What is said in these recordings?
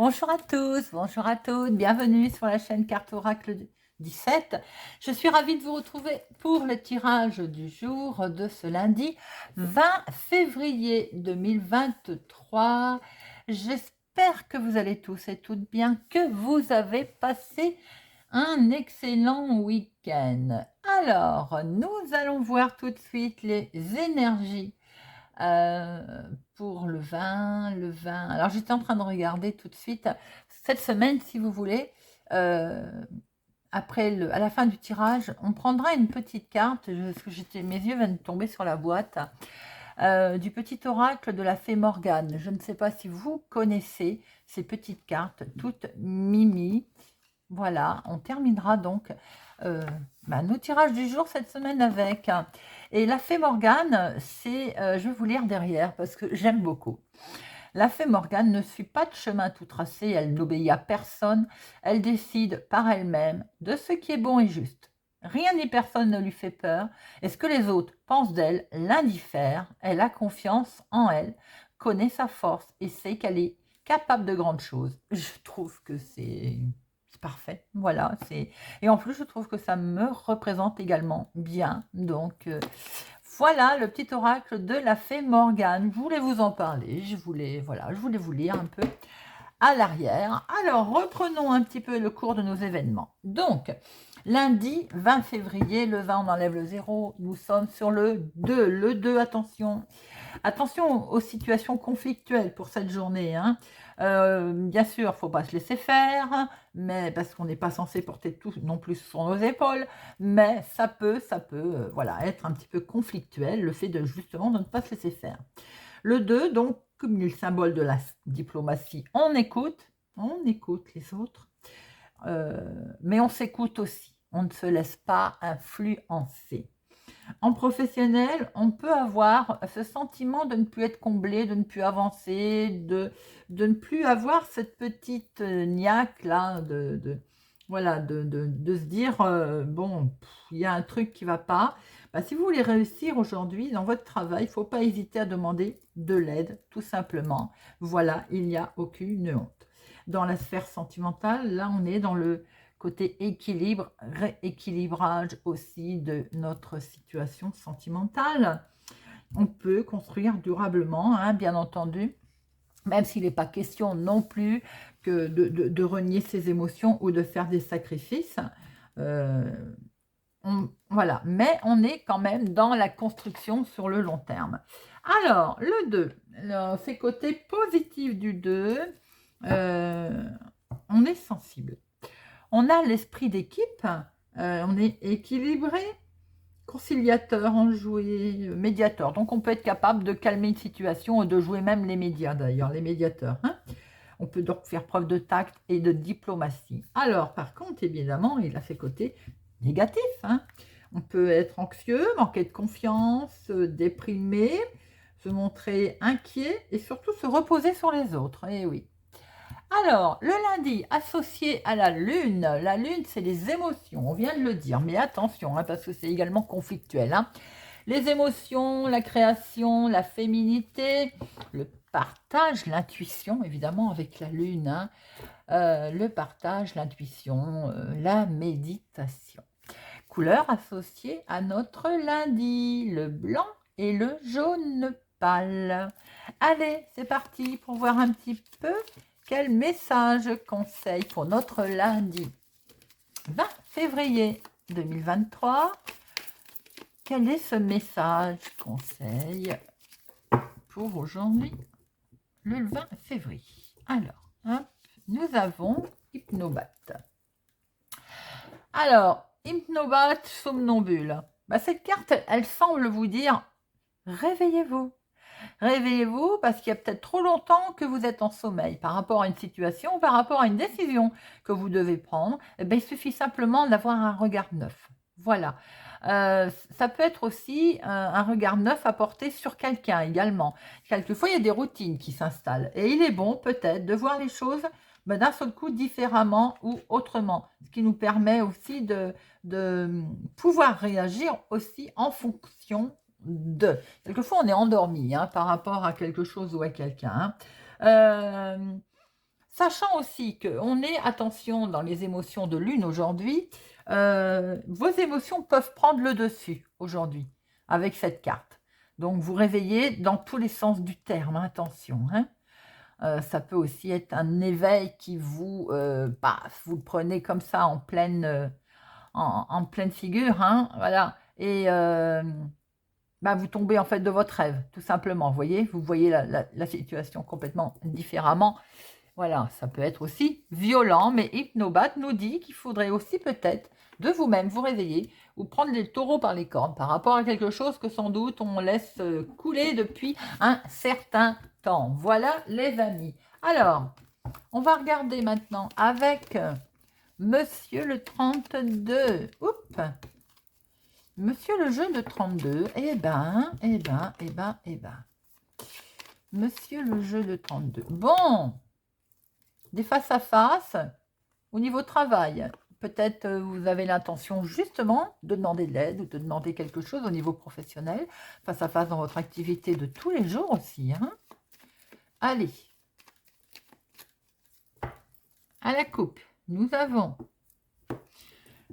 Bonjour à tous, bonjour à toutes, bienvenue sur la chaîne Carte Oracle 17. Je suis ravie de vous retrouver pour le tirage du jour de ce lundi 20 février 2023. J'espère que vous allez tous et toutes bien, que vous avez passé un excellent week-end. Alors, nous allons voir tout de suite les énergies pour le vin. Alors, j'étais en train de regarder tout de suite cette semaine, si vous voulez. À la fin du tirage, on prendra une petite carte, parce que mes yeux viennent de tomber sur la boîte, du petit oracle de la fée Morgane. Je ne sais pas si vous connaissez ces petites cartes, toutes mimi. Voilà, on terminera donc nos tirages du jour cette semaine avec. Et la fée Morgane, je vais vous lire derrière parce que j'aime beaucoup. La fée Morgane ne suit pas de chemin tout tracé, elle n'obéit à personne, elle décide par elle-même de ce qui est bon et juste. Rien ni personne ne lui fait peur, et ce que les autres pensent d'elle l'indiffère, elle a confiance en elle, connaît sa force et sait qu'elle est capable de grandes choses. Je trouve que c'est parfait, voilà. Et en plus, je trouve que ça me représente également bien, donc... voilà le petit oracle de la fée Morgane. Je voulais vous en parler. Je voulais vous lire un peu à l'arrière. Alors, reprenons un petit peu le cours de nos événements. Donc, lundi 20 février, le 20, on enlève le 0. Nous sommes sur le 2. Le 2, attention. Attention aux situations conflictuelles pour cette journée. Bien sûr, il ne faut pas se laisser faire, mais parce qu'on n'est pas censé porter tout non plus sur nos épaules, mais ça peut voilà, être un petit peu conflictuel, le fait de justement de ne pas se laisser faire. Le 2, donc, comme le symbole de la diplomatie, on écoute les autres, mais on s'écoute aussi, on ne se laisse pas influencer. En professionnel, on peut avoir ce sentiment de ne plus être comblé, de ne plus avancer, de ne plus avoir cette petite niaque là, voilà, de se dire bon, il y a un truc qui ne va pas. Si vous voulez réussir aujourd'hui dans votre travail, il ne faut pas hésiter à demander de l'aide, tout simplement. Voilà, il n'y a aucune honte. Dans la sphère sentimentale, là, on est dans le côté équilibre, rééquilibrage aussi de notre situation sentimentale. On peut construire durablement, bien entendu, même s'il n'est pas question non plus que de renier ses émotions ou de faire des sacrifices. Voilà, mais on est quand même dans la construction sur le long terme. Alors, le 2, ces côtés positifs du 2, on est sensible. On a l'esprit d'équipe, on est équilibré, conciliateur, enjoué, médiateur. Donc, on peut être capable de calmer une situation et de jouer même les médias, d'ailleurs, les médiateurs. On peut donc faire preuve de tact et de diplomatie. Alors, par contre, évidemment, il a ses côtés négatifs. On peut être anxieux, manquer de confiance, déprimé, se montrer inquiet et surtout se reposer sur les autres. Eh oui. Alors, le lundi, associé à la lune, c'est les émotions, on vient de le dire, mais attention, parce que c'est également conflictuel. Les émotions, la création, la féminité, le partage, l'intuition, évidemment, avec la lune, le partage, l'intuition, la méditation. Couleurs associées à notre lundi, le blanc et le jaune pâle. Allez, c'est parti pour voir un petit peu quel message conseil pour notre lundi 20 février 2023. Quel est ce message conseil pour aujourd'hui, le 20 février? Alors, nous avons Hypnobat. Alors, Hypnobat somnambule. Cette carte, elle semble vous dire réveillez-vous. Réveillez-vous parce qu'il y a peut-être trop longtemps que vous êtes en sommeil par rapport à une situation, par rapport à une décision que vous devez prendre. Il suffit simplement d'avoir un regard neuf. Voilà. Ça peut être aussi un regard neuf à porter sur quelqu'un également. Quelquefois, il y a des routines qui s'installent et il est bon peut-être de voir les choses d'un seul coup différemment ou autrement, ce qui nous permet aussi de pouvoir réagir aussi en fonction de. Quelquefois, on est endormi par rapport à quelque chose ou à quelqu'un. Sachant aussi qu'on est, attention, dans les émotions de lune aujourd'hui, vos émotions peuvent prendre le dessus aujourd'hui avec cette carte. Donc, vous réveillez dans tous les sens du terme, hein, attention. Hein. Ça peut aussi être un éveil qui vous, vous le prenez comme ça en pleine figure, hein, voilà. Et vous tombez en fait de votre rêve, tout simplement. Vous voyez la situation complètement différemment. Voilà, ça peut être aussi violent, mais Hypnobat nous dit qu'il faudrait aussi peut-être de vous-même vous réveiller ou prendre les taureaux par les cornes par rapport à quelque chose que sans doute on laisse couler depuis un certain temps. Voilà les amis. Alors, on va regarder maintenant avec Monsieur le 32. Oups, Monsieur le jeu de 32. Monsieur le jeu de 32. Bon, des face-à-face au niveau travail. Peut-être vous avez l'intention justement de demander de l'aide ou de demander quelque chose au niveau professionnel, face-à-face dans votre activité de tous les jours aussi. Hein. Allez, à la coupe, nous avons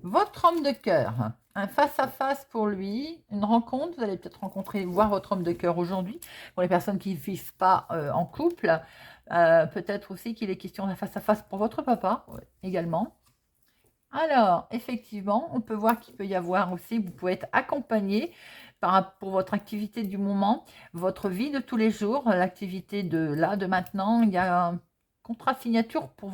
votre homme de cœur, un face-à-face pour lui, une rencontre, vous allez peut-être voir votre homme de cœur aujourd'hui, pour les personnes qui ne vivent pas en couple, peut-être aussi qu'il est question d'un face-à-face pour votre papa également. Alors, effectivement, on peut voir qu'il peut y avoir aussi, vous pouvez être accompagné pour votre activité du moment, votre vie de tous les jours, l'activité de maintenant, il y a un contrat signature pour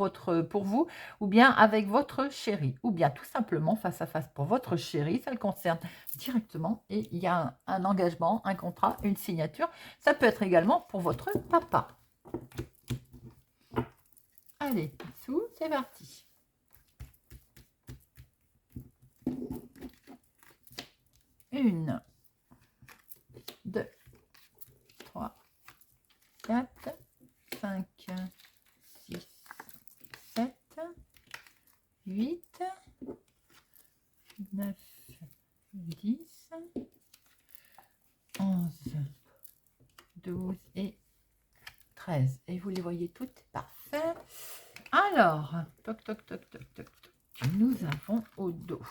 vous, ou bien avec votre chéri, ou bien tout simplement face à face pour votre chéri, ça le concerne directement, et il y a un engagement, un contrat, une signature. Ça peut être également pour votre papa. Allez, c'est parti. Une, 2, 3, 4, 5, 6, 7, 8, 9, 10, 11, 12 et 13. Et vous les voyez toutes, parfait. Alors, toc, toc, toc, toc, toc, toc. Nous avons au dos.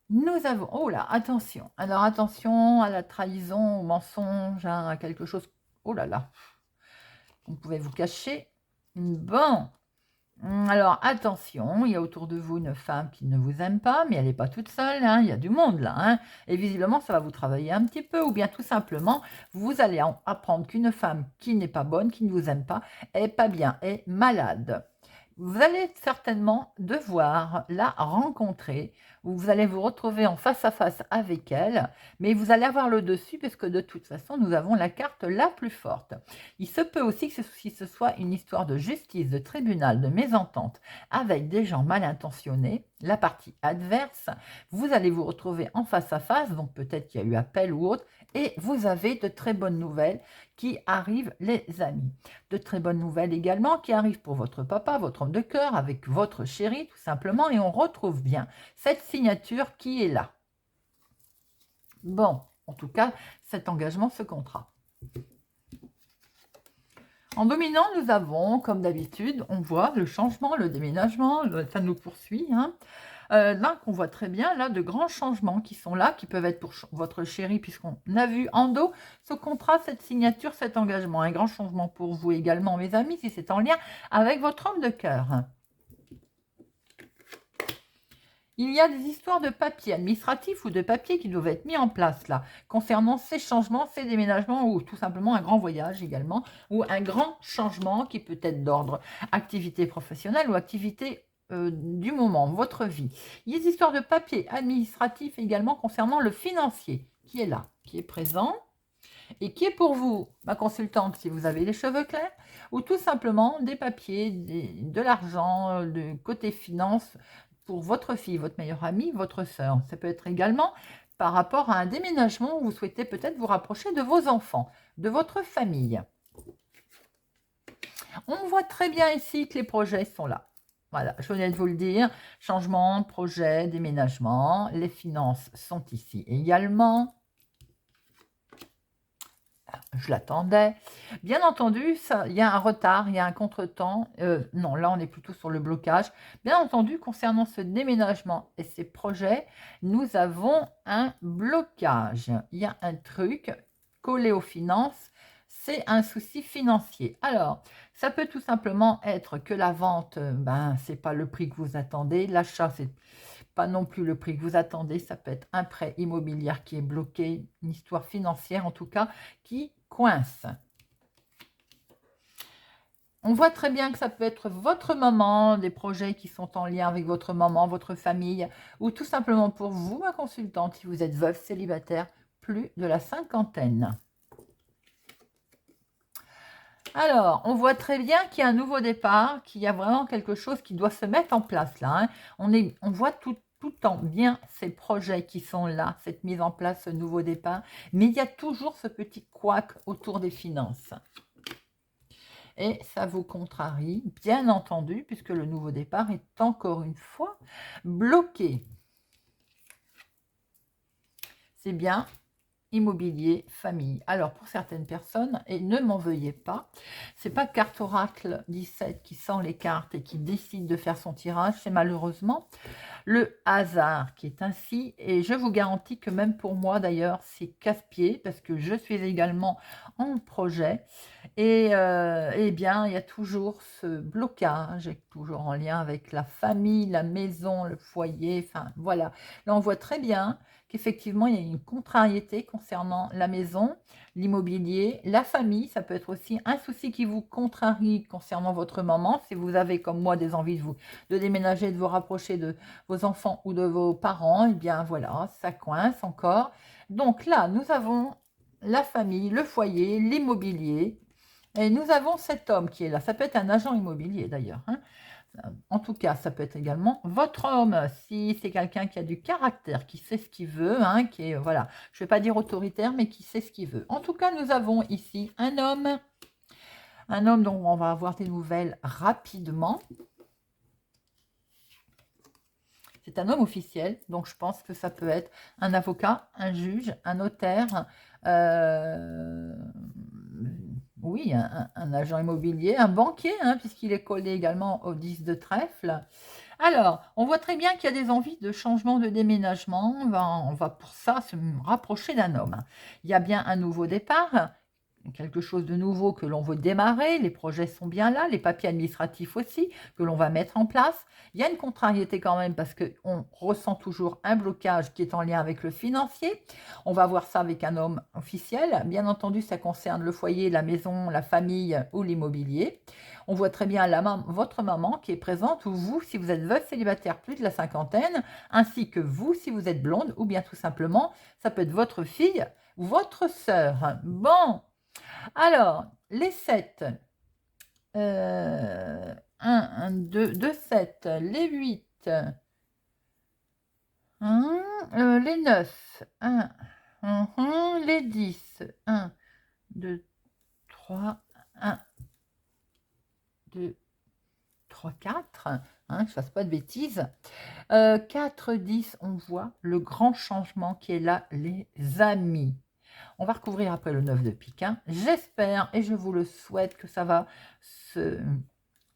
Nous avons, oh là, attention. Alors attention à la trahison, au mensonge, hein, à quelque chose. Oh là là. Vous pouvez vous cacher. Bon. Alors attention, il y a autour de vous une femme qui ne vous aime pas, mais elle n'est pas toute seule, hein, il y a du monde là. Hein, et visiblement, ça va vous travailler un petit peu, ou bien tout simplement, vous allez apprendre qu'une femme qui n'est pas bonne, qui ne vous aime pas, est pas bien, est malade. Vous allez certainement devoir la rencontrer, ou vous allez vous retrouver en face à face avec elle, mais vous allez avoir le dessus parce que de toute façon, nous avons la carte la plus forte. Il se peut aussi que ce soit une histoire de justice, de tribunal, de mésentente avec des gens mal intentionnés, la partie adverse, vous allez vous retrouver en face à face, donc peut-être qu'il y a eu appel ou autre, et vous avez de très bonnes nouvelles qui arrivent, les amis. De très bonnes nouvelles également qui arrivent pour votre papa, votre homme de cœur, avec votre chéri, tout simplement, et on retrouve bien cette signature qui est là. Bon, en tout cas, cet engagement, ce contrat. En dominant, nous avons, comme d'habitude, on voit le changement, le déménagement, ça nous poursuit, hein. Là, qu'on voit très bien, là, de grands changements qui sont là, qui peuvent être pour votre chéri, puisqu'on a vu en dos ce contrat, cette signature, cet engagement. Un grand changement pour vous également, mes amis, si c'est en lien avec votre homme de cœur. Il y a des histoires de papiers administratifs ou de papiers qui doivent être mis en place là, concernant ces changements, ces déménagements ou tout simplement un grand voyage également, ou un grand changement qui peut être d'ordre activité professionnelle ou activité du moment, votre vie. Il y a des histoires de papiers administratifs également concernant le financier qui est là, qui est présent et qui est pour vous, ma consultante, si vous avez les cheveux clairs, ou tout simplement des papiers, de l'argent, de côté finance, pour votre fille, votre meilleure amie, votre sœur. Ça peut être également par rapport à un déménagement où vous souhaitez peut-être vous rapprocher de vos enfants, de votre famille. On voit très bien ici que les projets sont là. Voilà, je venais de vous le dire, changement, projet, déménagement, les finances sont ici également. je l'attendais. Bien entendu, il y a un retard, il y a un contretemps. Non, là, on est plutôt sur le blocage. Bien entendu, concernant ce déménagement et ces projets, nous avons un blocage. Il y a un truc collé aux finances, c'est un souci financier. Alors, ça peut tout simplement être que la vente, ben, c'est pas le prix que vous attendez. L'achat, c'est pas non plus le prix que vous attendez. Ça peut être un prêt immobilier qui est bloqué, une histoire financière en tout cas, qui coince. On voit très bien que ça peut être votre maman, des projets qui sont en lien avec votre maman, votre famille, ou tout simplement pour vous, ma consultante, si vous êtes veuve, célibataire, plus de la cinquantaine. Alors, on voit très bien qu'il y a un nouveau départ, qu'il y a vraiment quelque chose qui doit se mettre en place là. Hein. On voit tout en bien ces projets qui sont là, cette mise en place, ce nouveau départ, mais il y a toujours ce petit couac autour des finances. Et ça vous contrarie, bien entendu, puisque le nouveau départ est encore une fois bloqué. C'est bien immobilier, famille. Alors, pour certaines personnes, et ne m'en veuillez pas, c'est pas Carte Oracle 17 qui sent les cartes et qui décide de faire son tirage, c'est malheureusement le hasard qui est ainsi, et je vous garantis que même pour moi d'ailleurs, c'est casse-pied, parce que je suis également en projet, et eh bien, il y a toujours ce blocage, toujours en lien avec la famille, la maison, le foyer, enfin voilà. Là, on voit très bien qu'effectivement, il y a une contrariété concernant la maison, l'immobilier, la famille. Ça peut être aussi un souci qui vous contrarie concernant votre maman. Si vous avez, comme moi, des envies de déménager, de vous rapprocher de vos enfants ou de vos parents, eh bien voilà, ça coince encore. Donc là, nous avons la famille, le foyer, l'immobilier. Et nous avons cet homme qui est là. Ça peut être un agent immobilier d'ailleurs. Hein. En tout cas, ça peut être également votre homme, si c'est quelqu'un qui a du caractère, qui sait ce qu'il veut, hein, qui est, voilà, je ne vais pas dire autoritaire, mais qui sait ce qu'il veut. En tout cas, nous avons ici un homme dont on va avoir des nouvelles rapidement. C'est un homme officiel, donc je pense que ça peut être un avocat, un juge, un notaire, oui, un agent immobilier, un banquier, hein, puisqu'il est collé également au 10 de trèfle. Alors, on voit très bien qu'il y a des envies de changement de déménagement. On va pour ça se rapprocher d'un homme. Il y a bien un nouveau départ, quelque chose de nouveau que l'on veut démarrer, les projets sont bien là, les papiers administratifs aussi, que l'on va mettre en place. Il y a une contrariété quand même parce qu'on ressent toujours un blocage qui est en lien avec le financier. On va voir ça avec un homme officiel. Bien entendu, ça concerne le foyer, la maison, la famille ou l'immobilier. On voit très bien votre maman qui est présente, ou vous, si vous êtes veuve célibataire plus de la cinquantaine, ainsi que vous, si vous êtes blonde, ou bien tout simplement, ça peut être votre fille ou votre sœur. Bon, alors, les 7, 1, 2, 2, 7, les 8, les 9, 1, les 10, 1, 2, 3, 1, 2, 3, 4, hein, que je ne fasse pas de bêtises. 4, 10, on voit le grand changement qui est là, les amis. On va recouvrir après le 9 de pique. Hein. J'espère et je vous le souhaite que ça va se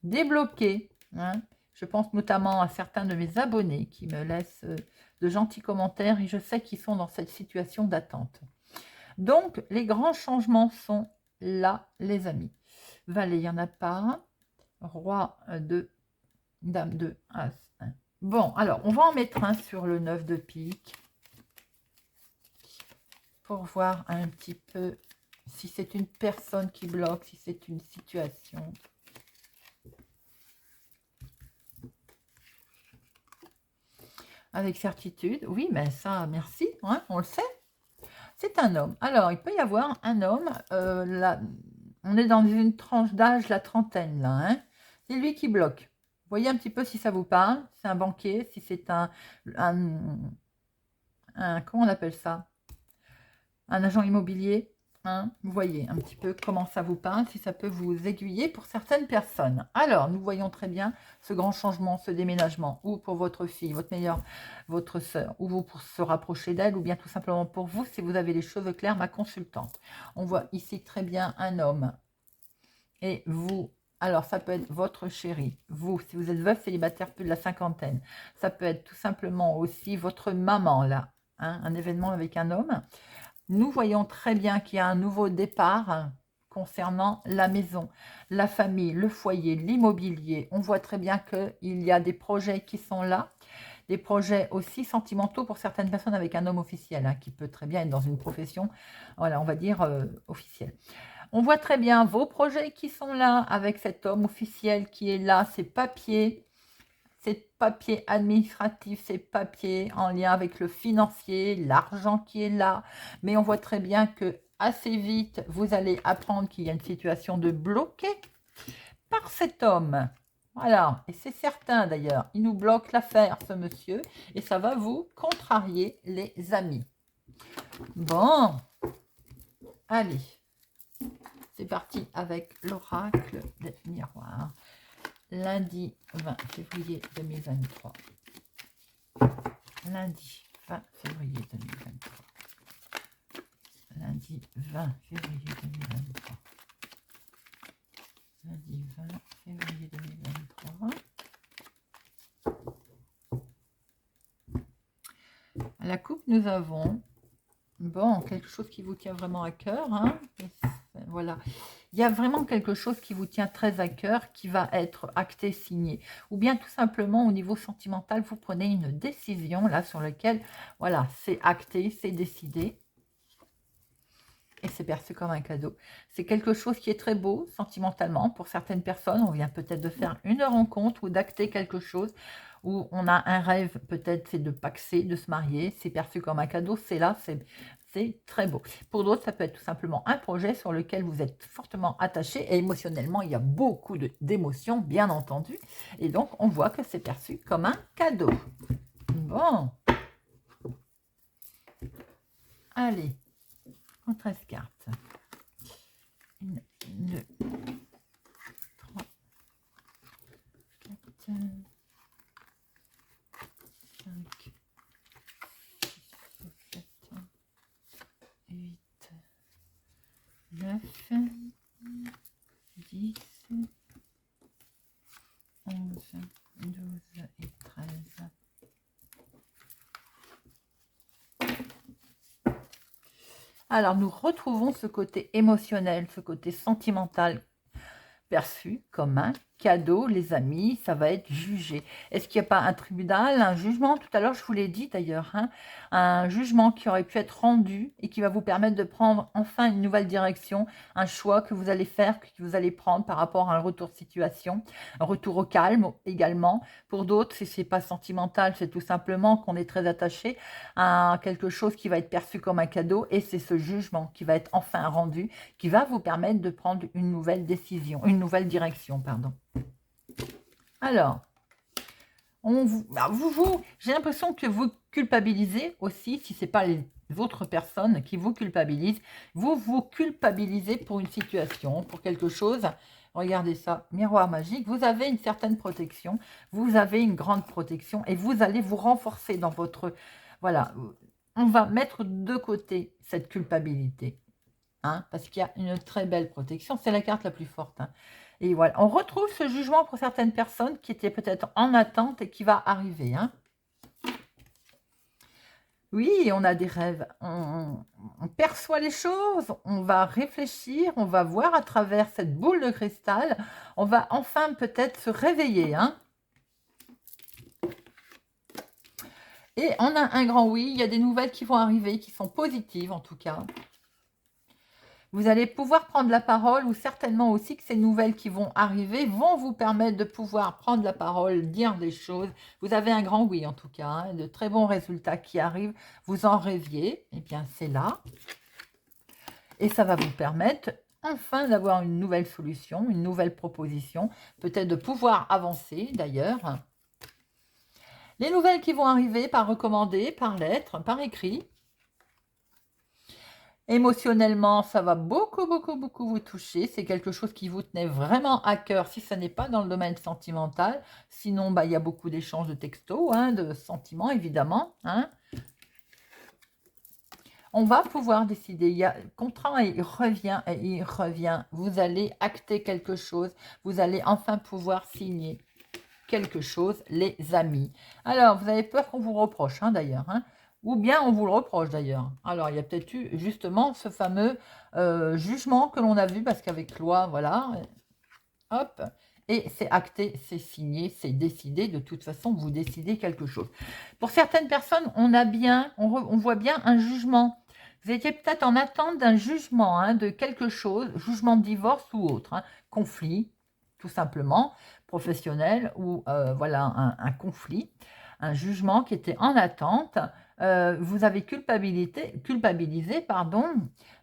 débloquer. Hein. Je pense notamment à certains de mes abonnés qui me laissent de gentils commentaires et je sais qu'ils sont dans cette situation d'attente. Donc, les grands changements sont là, les amis. Valet, il n'y en a pas. Roi de Dame de As. Bon, alors, on va en mettre un sur le 9 de pique. Pour voir un petit peu si c'est une personne qui bloque, si c'est une situation. Avec certitude, oui, mais ça, merci, hein, on le sait. C'est un homme. Alors, il peut y avoir un homme, là, on est dans une tranche d'âge, la trentaine, là, hein. C'est lui qui bloque. Voyez un petit peu si ça vous parle. C'est un banquier, si c'est un comment on appelle ça? Un agent immobilier, Hein, vous voyez un petit peu comment ça vous parle, si ça peut vous aiguiller pour certaines personnes. Alors, nous voyons très bien ce grand changement, ce déménagement, ou pour votre fille, votre meilleure, votre sœur, ou vous pour se rapprocher d'elle, ou bien tout simplement pour vous, si vous avez les cheveux clairs, ma consultante. On voit ici très bien un homme. Et vous, alors ça peut être votre chéri, vous, si vous êtes veuf, célibataire, plus de la cinquantaine. Ça peut être tout simplement aussi votre maman, là, hein, un événement avec un homme. Nous voyons très bien qu'il y a un nouveau départ concernant la maison, la famille, le foyer, l'immobilier. On voit très bien qu'il y a des projets qui sont là, des projets aussi sentimentaux pour certaines personnes avec un homme officiel, hein, qui peut très bien être dans une profession, voilà, on va dire officielle. On voit très bien vos projets qui sont là avec cet homme officiel qui est là, ses papiers administratifs, ces papiers en lien avec le financier, l'argent qui est là. Mais on voit très bien que assez vite, vous allez apprendre qu'il y a une situation de bloqué par cet homme. Voilà, et c'est certain d'ailleurs, il nous bloque l'affaire, ce monsieur, et ça va vous contrarier les amis. Bon, allez, c'est parti avec l'oracle des miroirs. Lundi 20 février 2023. Lundi 20 février 2023. Lundi 20 février 2023. Lundi 20 février 2023. À la coupe, nous avons, bon, quelque chose qui vous tient vraiment à cœur, hein. Voilà. Il y a vraiment quelque chose qui vous tient très à cœur, qui va être acté, signé. Ou bien tout simplement au niveau sentimental, vous prenez une décision là sur laquelle, voilà, c'est acté, c'est décidé. Et c'est perçu comme un cadeau. C'est quelque chose qui est très beau sentimentalement pour certaines personnes. On vient peut-être de faire une rencontre ou d'acter quelque chose où on a un rêve, peut-être c'est de paxer, de se marier. C'est perçu comme un cadeau, c'est là, c'est très beau. Pour d'autres, ça peut être tout simplement un projet sur lequel vous êtes fortement attaché et émotionnellement, il y a beaucoup d'émotions, bien entendu. Et donc, on voit que c'est perçu comme un cadeau. Bon. Allez. 13 cartes. 1, 2, 3, 4, 5, 6, 7, 8, 9, 10, 11, 12 et 13. Alors, nous retrouvons ce côté émotionnel, ce côté sentimental perçu comme un cadeau, les amis, ça va être jugé. Est-ce qu'il n'y a pas un tribunal, un jugement? Tout à l'heure, je vous l'ai dit d'ailleurs, hein, un jugement qui aurait pu être rendu et qui va vous permettre de prendre enfin une nouvelle direction, un choix que vous allez faire, que vous allez prendre par rapport à un retour de situation, un retour au calme également. Pour d'autres, si ce n'est pas sentimental, c'est tout simplement qu'on est très attaché à quelque chose qui va être perçu comme un cadeau et c'est ce jugement qui va être enfin rendu, qui va vous permettre de prendre une nouvelle décision, une nouvelle direction, pardon. Alors, j'ai l'impression que vous culpabilisez aussi, si ce n'est pas les autres personnes qui vous culpabilisent, vous vous culpabilisez pour une situation, pour quelque chose. Regardez ça, miroir magique, vous avez une certaine protection, vous avez une grande protection et vous allez vous renforcer dans votre... Voilà, on va mettre de côté cette culpabilité, hein, parce qu'il y a une très belle protection, c'est la carte la plus forte, hein. Et voilà, on retrouve ce jugement pour certaines personnes qui étaient peut-être en attente et qui va arriver, hein. Oui, on a des rêves, on perçoit les choses, on va réfléchir, on va voir à travers cette boule de cristal, on va enfin peut-être se réveiller, hein. Et on a un grand oui, il y a des nouvelles qui vont arriver, qui sont positives en tout cas. Vous allez pouvoir prendre la parole ou certainement aussi que ces nouvelles qui vont arriver vont vous permettre de pouvoir prendre la parole, dire des choses. Vous avez un grand oui en tout cas, hein, de très bons résultats qui arrivent. Vous en rêviez, eh bien c'est là. Et ça va vous permettre enfin d'avoir une nouvelle solution, une nouvelle proposition, peut-être de pouvoir avancer d'ailleurs. Les nouvelles qui vont arriver par recommandé, par lettre, par écrit. Émotionnellement, ça va beaucoup, beaucoup, beaucoup vous toucher. C'est quelque chose qui vous tenait vraiment à cœur si ce n'est pas dans le domaine sentimental. Sinon, bah, il y a beaucoup d'échanges de textos, hein, de sentiments, évidemment. Hein. On va pouvoir décider. Il y a contrat, il revient et il revient. Vous allez acter quelque chose. Vous allez enfin pouvoir signer quelque chose, les amis. Alors, vous avez peur qu'on vous reproche, hein, d'ailleurs. Hein, ou bien on vous le reproche, d'ailleurs. Alors, il y a peut-être eu justement ce fameux jugement que l'on a vu, parce qu'avec loi, voilà, hop, et c'est acté, c'est signé, c'est décidé. De toute façon, vous décidez quelque chose. Pour certaines personnes, on voit bien un jugement. Vous étiez peut-être en attente d'un jugement, hein, de quelque chose, jugement de divorce ou autre, hein, conflit, tout simplement, professionnel ou voilà un conflit, un jugement qui était en attente. Vous avez culpabilisé, pardon,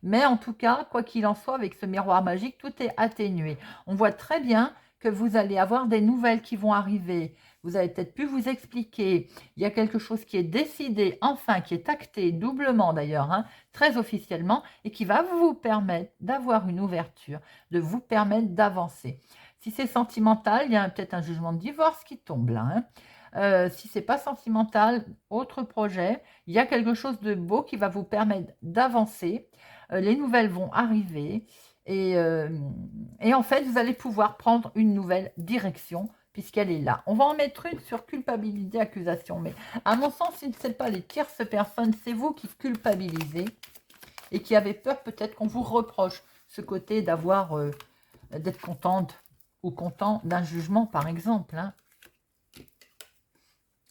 mais en tout cas, quoi qu'il en soit, avec ce miroir magique, tout est atténué. On voit très bien que vous allez avoir des nouvelles qui vont arriver. Vous avez peut-être pu vous expliquer. Il y a quelque chose qui est décidé, enfin, qui est acté, doublement d'ailleurs, hein, très officiellement, et qui va vous permettre d'avoir une ouverture, de vous permettre d'avancer. Si c'est sentimental, il y a peut-être un jugement de divorce qui tombe là. Hein. Si c'est pas sentimental, autre projet, il y a quelque chose de beau qui va vous permettre d'avancer. Les nouvelles vont arriver et en fait, vous allez pouvoir prendre une nouvelle direction puisqu'elle est là. On va en mettre une sur culpabilité, accusation, mais à mon sens, ce n'est pas les tierces personnes, c'est vous qui culpabilisez et qui avez peur peut-être qu'on vous reproche ce côté d'être contente ou content d'un jugement, par exemple. Hein.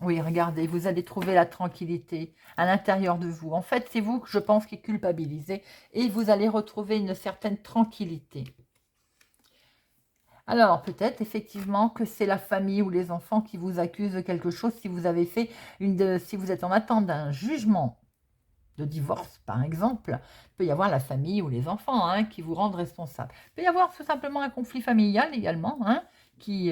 Oui, regardez, vous allez trouver la tranquillité à l'intérieur de vous. En fait, c'est vous, je pense, qui culpabilisez et vous allez retrouver une certaine tranquillité. Alors, peut-être effectivement que c'est la famille ou les enfants qui vous accusent de quelque chose si vous avez fait si vous êtes en attente d'un jugement de divorce, par exemple. Il peut y avoir la famille ou les enfants hein, qui vous rendent responsable. Il peut y avoir tout simplement un conflit familial également, hein,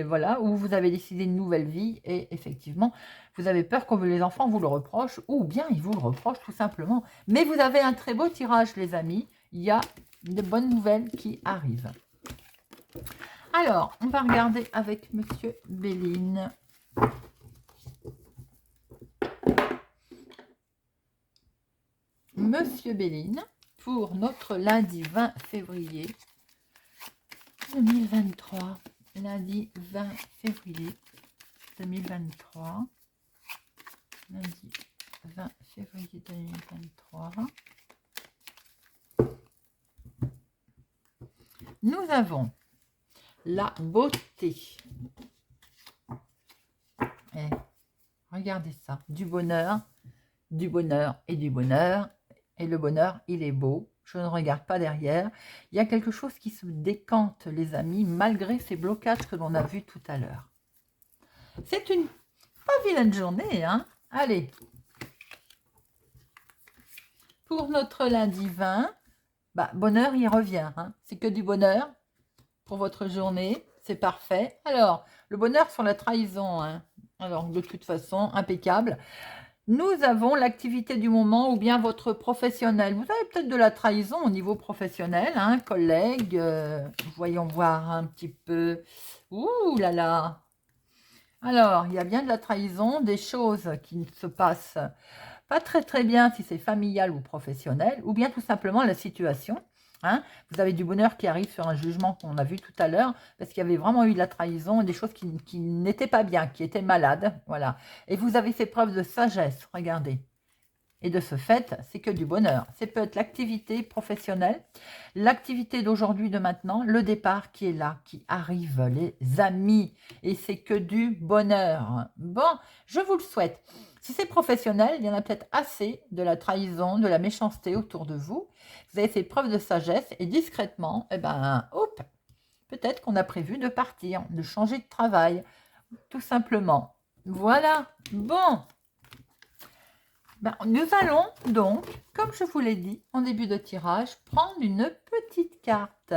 voilà, où vous avez décidé une nouvelle vie et effectivement, vous avez peur que les enfants vous le reprochent ou bien ils vous le reprochent tout simplement. Mais vous avez un très beau tirage, les amis. Il y a de bonnes nouvelles qui arrivent. Alors, on va regarder avec Monsieur Béline. Monsieur Béline, pour notre lundi 20 février 2023. Lundi 20 février 2023. Lundi 20 février 2023. Nous avons la beauté. Et regardez ça, du bonheur et du bonheur. Et le bonheur, il est beau. Je ne regarde pas derrière. Il y a quelque chose qui se décante, les amis, malgré ces blocages que l'on a vus tout à l'heure. C'est une pas vilaine journée, hein. Allez. Pour notre lundi 20, bah, bonheur, il revient. Hein. C'est que du bonheur pour votre journée. C'est parfait. Alors, le bonheur sur la trahison. Hein. Alors, de toute façon, impeccable. Nous avons l'activité du moment ou bien votre professionnel. Vous avez peut-être de la trahison au niveau professionnel, hein, collègue. Voyons voir un petit peu. Ouh là là. Alors, il y a bien de la trahison, des choses qui ne se passent pas très très bien si c'est familial ou professionnel, ou bien tout simplement la situation. Hein. Vous avez du bonheur qui arrive sur un jugement qu'on a vu tout à l'heure, parce qu'il y avait vraiment eu de la trahison et des choses qui n'étaient pas bien, qui étaient malades. Voilà. Et vous avez fait preuve de sagesse, regardez. Et de ce fait, c'est que du bonheur. C'est peut-être l'activité professionnelle, l'activité d'aujourd'hui, de maintenant, le départ qui est là, qui arrive, les amis. Et c'est que du bonheur. Bon, je vous le souhaite. Si c'est professionnel, il y en a peut-être assez de la trahison, de la méchanceté autour de vous. Vous avez fait preuve de sagesse et discrètement, eh ben, hop, peut-être qu'on a prévu de partir, de changer de travail, tout simplement. Voilà. Bon. Ben, nous allons donc, comme je vous l'ai dit en début de tirage, prendre une petite carte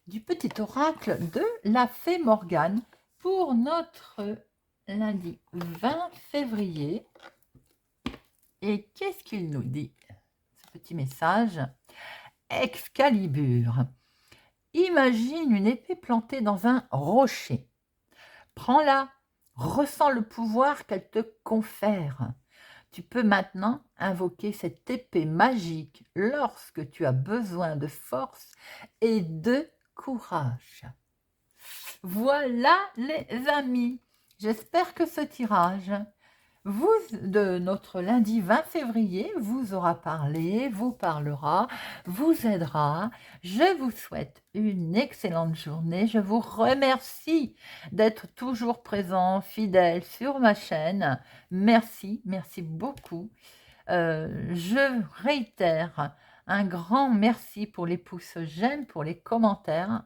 du petit oracle de la fée Morgane pour notre lundi 20 février. Et qu'est-ce qu'il nous dit, ce petit message? Excalibur. Imagine une épée plantée dans un rocher. Prends-la, ressens le pouvoir qu'elle te confère. Tu peux maintenant invoquer cette épée magique lorsque tu as besoin de force et de courage. Voilà les amis, j'espère que ce tirage de notre lundi 20 février vous aura parlé, vous parlera, vous aidera. Je vous souhaite une excellente journée. Je vous remercie d'être toujours présent, fidèle sur ma chaîne. Merci, merci beaucoup. Je réitère un grand merci pour les pouces j'aime, pour les commentaires.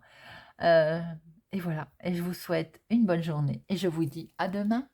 Et voilà, et je vous souhaite une bonne journée et je vous dis à demain.